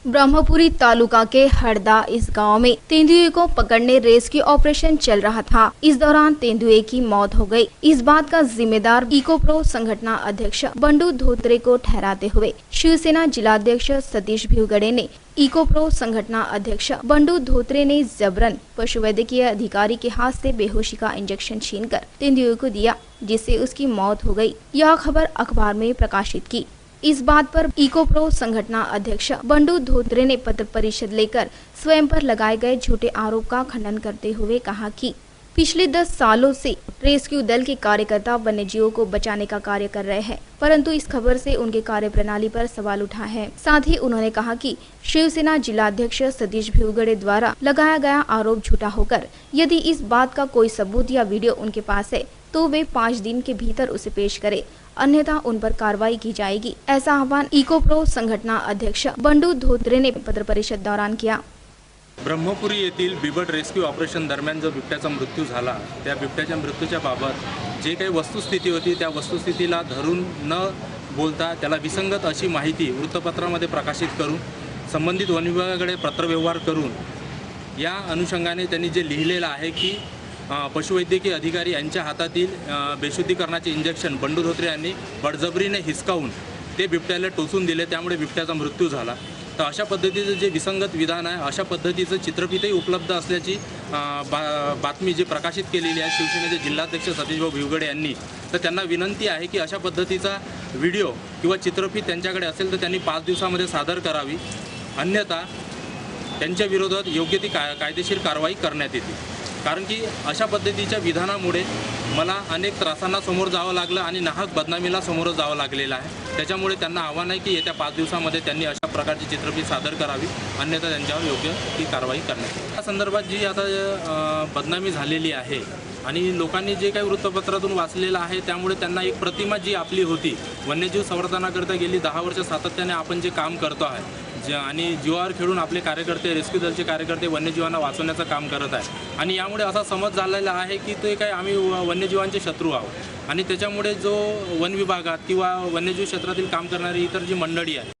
ब्रह्मपुरी तालुका के हरदा इस गांव में तेंदुए को पकड़ने रेस्क्यू ऑपरेशन चल रहा था। इस दौरान तेंदुए की मौत हो गई। इस बात का जिम्मेदार इकोप्रो संगठन अध्यक्ष बंडू धोत्रे को ठहराते हुए शिवसेना जिलाध्यक्ष सतीश भिवगड़े ने इकोप्रो संगठन अध्यक्ष बंडू धोत्रे ने जबरन पशुवैद्यकीय अधिकारी के हाथ से बेहोशी का इंजेक्शन छीनकर तेंदुए को दिया, जिससे उसकी मौत हो गई। यह खबर अखबार में प्रकाशित की। इस बात पर इकोप्रो संगठन अध्यक्ष बंडू धोत्रे ने पत्र परिषद लेकर स्वयं पर लगाए गए झूठे आरोप का खंडन करते हुए कहा कि पिछले 10 सालों से रेस्क्यू दल के कार्यकर्ता वन्यजीवों को बचाने का कार्य कर रहे हैं, परंतु इस खबर से उनके कार्यप्रणाली पर सवाल उठा है। साथ ही उन्होंने कहा कि शिवसेना जिलाध्यक्ष सतीश भिवगड़े द्वारा लगाया गया आरोप झूठा होकर यदि इस बात का कोई सबूत या वीडियो उनके पास है तो वे 5 दिन के भीतर उसे पेश करें, अन्यथा उन पर कार्रवाई की जाएगी। ऐसा आह्वान इकोप्रो संगठन अध्यक्ष बंडू धोत्रे ने पत्र परिषद दौरान किया। ब्रह्मपुरी येथील बिबट रेस्क्यू ऑपरेशन दरम्यान जो बिबट्याचा मृत्यू झाला, त्या बिबट्याच्या मृत्यूच्या बाबत जे काही वस्तुस्थिती होती त्या वस्तुस्थितीला धरून न बोलता त्याला विसंगत अशी माहिती वृत्तपत्रामध्ये प्रकाशित करून संबंधित वन विभागाकडे पत्रव्यवहार करून या अनुषंगाने त्यांनी जे लिहिलेलं आहे की पशुवैद्यकीय अधिकारी यांच्या हातातील बेशुद्धीकरणाचे इंजेक्शन बंडू धोत्रे यांनी बळजबरीने हिसकावून ते बिबट्याला टोचून दिले, त्यामुळे बिबट्याचा मृत्यू झाला। तर अशा पद्धतीचं जे विसंगत विधान आहे, अशा पद्धतीचं चित्रफितही उपलब्ध असल्याची बातमी जी प्रकाशित केलेली आहे शिवसेनेचे जिल्हाध्यक्ष सतीशभाऊ भिवगड़े यांनी, तर त्यांना विनंती आहे की अशा पद्धतीचा व्हिडिओ किंवा चित्रफित त्यांच्याकडे असेल तर त्यांनी 5 दिवसामध्ये सादर करावी, अन्यथा त्यांच्या विरोधात योग्य ती कायदेशीर कारवाई करण्यात येते। कारण की अशा पद्धतीच्या विधानामुळे मला अनेक त्रासांना समोर जावं लागलं आणि नाहक बदनामीला समोर जावं लागलेलं आहे। त्याच्यामुळे त्यांना आव्हान आहे की येत्या 5 दिवसामध्ये त्यांनी अशा प्रकारची चित्रफित सादर करावी, अन्यथा त्यांच्यावर योग्य ती कारवाई करण्यात येईल। या संदर्भात जी आता बदनामी झालेली आहे आणि लोकांनी जे काही वृत्तपत्रातून वाचलेलं आहे त्यामुळे त्यांना एक प्रतिमा जी आपली होती वन्यजीव संवर्धनाकरता गेली 10 वर्ष सातत्याने आपण जे काम करतो आहे आणि जीवावर खेळून आपले कार्यकर्ते रेस्क्यू दलचे कार्यकर्ते वन्यजीवांना वाचवण्याचं काम करत आहे आणि यामुळे असा समज झालेला आहे की ते काय आम्ही वन्यजीवांचे शत्रू आहोत आणि त्याच्यामुळे जो वन विभागात किंवा वन्यजीव क्षेत्रातील काम करणारी इतर जी मंडळी आहे